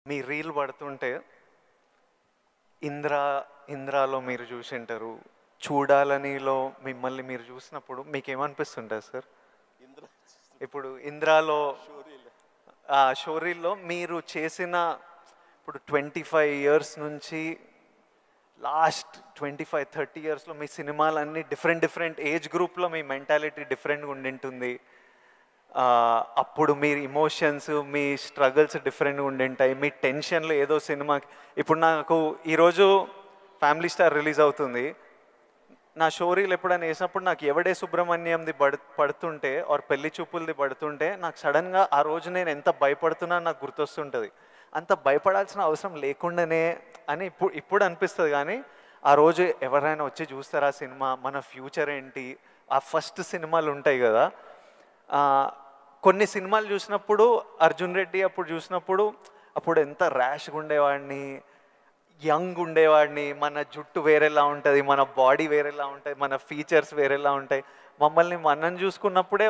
మీ reel పడుతుంటే ఇంద్రా ఇంద్రాలో మీరు చూసింటారు, చూడాలనిలో మిమ్మల్ని మీరు చూసినప్పుడు మీకేమనిపిస్తుంటుంది సార్? ఇప్పుడు ఇంద్రాలో షోరీల్లో మీరు చేసిన ఇప్పుడు 25 ఇయర్స్ నుంచి లాస్ట్ 25-30 ఇయర్స్లో మీ సినిమాలన్నీ డిఫరెంట్ ఏజ్ గ్రూప్లో మీ మెంటాలిటీ డిఫరెంట్గా ఉండింటుంది. అప్పుడు మీ ఇమోషన్స్, మీ స్ట్రగుల్స్ డిఫరెంట్గా ఉండింటాయి. మీ టెన్షన్లు ఏదో సినిమాకి ఇప్పుడు నాకు ఈరోజు ఫ్యామిలీ స్టార్ రిలీజ్ అవుతుంది. నా షోరీలు ఎప్పుడైనా వేసినప్పుడు నాకు ఎవడే సుబ్రహ్మణ్యంది పడుతుంటే ఆర్ పెళ్లి చూపులది పడుతుంటే నాకు సడన్గా ఆ రోజు నేను ఎంత భయపడుతున్నా నాకు గుర్తొస్తుంటుంది. అంత భయపడాల్సిన అవసరం లేకుండానే అని ఇప్పుడు అనిపిస్తుంది. కానీ ఆ రోజు ఎవరైనా వచ్చి చూస్తారా సినిమా, మన ఫ్యూచర్ ఏంటి, ఆ ఫస్ట్ సినిమాలు ఉంటాయి కదా. కొన్ని సినిమాలు చూసినప్పుడు అర్జున్ రెడ్డి అప్పుడు చూసినప్పుడు అప్పుడు ఎంత ర్యాష్గా ఉండేవాడిని, యంగ్ ఉండేవాడిని, మన జుట్టు వేరేలా ఉంటుంది, మన బాడీ వేరేలా ఉంటుంది, మన ఫీచర్స్ వేరేలా ఉంటాయి. మమ్మల్ని మనం చూసుకున్నప్పుడే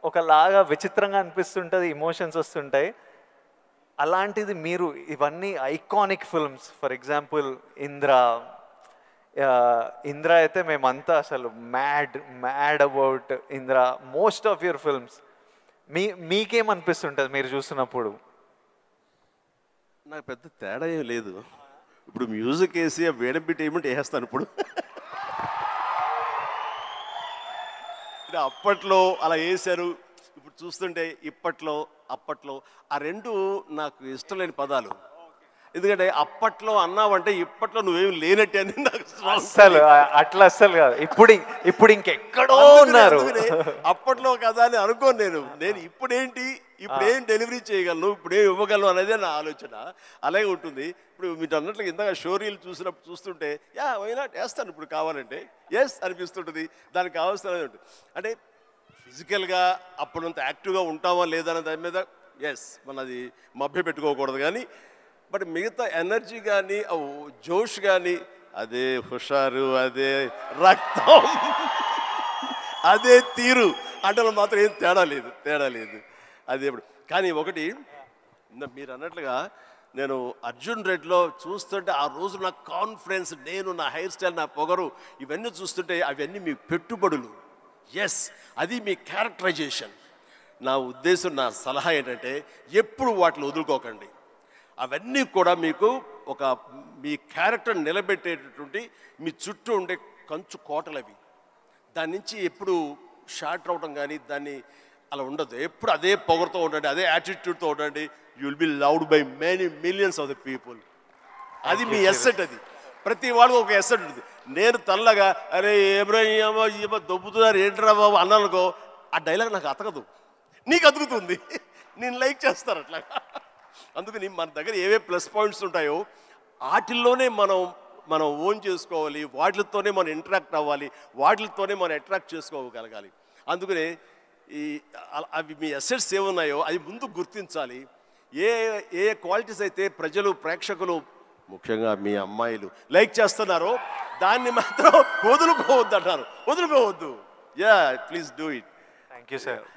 ఒకలాగా విచిత్రంగా అనిపిస్తుంటుంది, ఇమోషన్స్ వస్తుంటాయి. అలాంటిది మీరు ఇవన్నీ iconic films, for example Indra అయితే మేమంతా అసలు mad about Indra. Most of your films మీకేమనిపిస్తుంటుంది మీరు చూస్తున్నప్పుడు? నాకు పెద్ద తేడా ఏం లేదు. ఇప్పుడు మ్యూజిక్ వేసి ఆ వేడం బిట్ ఏమంటే వేసేస్తాను. ఇప్పుడు అప్పట్లో అలా వేశారు, ఇప్పుడు చూస్తుంటే ఇప్పట్లో అప్పట్లో ఆ రెండు నాకు ఇష్టం లేని పదాలు. ఎందుకంటే అప్పట్లో అన్నావంటే ఇప్పట్లో నువ్వేమి లేనట్టే అని నాకు అస్సలు అట్లా అస్సలు కాదు. ఇప్పుడు ఇంకెక్కడో ఉన్నారు. అప్పట్లో కదా అని అనుకోను నేను ఇప్పుడేంటి, ఇప్పుడేం డెలివరీ చేయగలను, ఇప్పుడేం ఇవ్వగలను అనేది నా ఆలోచన. అలాగే ఉంటుంది. ఇప్పుడు మీరు అన్నట్లు ఇందాక షోరీలు చూస్తుంటే వైనా వేస్తాను ఇప్పుడు కావాలంటే అనిపిస్తుంటుంది. దానికి కావాల్సిన ఉంటుంది. అంటే ఫిజికల్గా అప్పుడంత యాక్టివ్గా ఉంటామా లేదా అనే దాని మీద మనది మభ్య పెట్టుకోకూడదు. కానీ బట్ మిగతా ఎనర్జీ కానీ జోష్ కానీ అదే హుషారు, అదే రక్తం, అదే తీరు అంటే మాత్రం ఏం తేడా లేదు. అది ఎప్పుడు కానీ ఒకటి మీరు అన్నట్లుగా నేను అర్జున్ రెడ్డిలో చూస్తుంటే ఆ రోజు నా కాన్ఫిడెన్స్, నేను నా హెయిర్ స్టైల్, నా పొగరు ఇవన్నీ చూస్తుంటే అవన్నీ మీ పెట్టుబడులు. అది మీ క్యారెక్టరైజేషన్. నా ఉద్దేశం, నా సలహా ఏంటంటే ఎప్పుడు వాటిని వదులుకోకండి. అవన్నీ కూడా మీకు మీ క్యారెక్టర్ నిలబెట్టేటటువంటి మీ చుట్టూ ఉండే కంచు కోటలవి. దాని నుంచి ఎప్పుడు షార్ట్ అవడం కానీ దాన్ని అలా ఉండదు. ఎప్పుడు అదే పొగరుతో ఉండండి, అదే యాటిట్యూడ్తో ఉండండి. You will be loved by many millions of the people. అది మీ ఎస్సెట్. అది ప్రతి వాళ్ళకి ఒక ఎస్సెట్ ఉంటుంది. నేను తల్లగా అరే ఏమో దొబ్బుతున్నారు ఏంట్రా బాబు అన్నానుకో, ఆ డైలాగ్ నాకు అతకదు, నీకు అతుకుతుంది, నేను లైక్ చేస్తాను అట్లా. అందుకని మన దగ్గర ఏవే ప్లస్ పాయింట్స్ ఉంటాయో వాటిల్లోనే మనం ఓన్ చేసుకోవాలి, వాటితోనే మనం ఇంటరాక్ట్ అవ్వాలి, వాటితోనే మనం అట్రాక్ట్ చేసుకోగలగాలి. అందుకనే అవి మీ అసెట్స్ ఏమున్నాయో అవి ముందు గుర్తించాలి. ఏ క్వాలిటీస్ అయితే ప్రజలు, ప్రేక్షకులు, ముఖ్యంగా మీ అమ్మాయిలు లైక్ చేస్తున్నారో దాన్ని మాత్రం వదులుకోవద్దు అంటారు. వదులుకోవద్దు. Please do it. Thank you sir.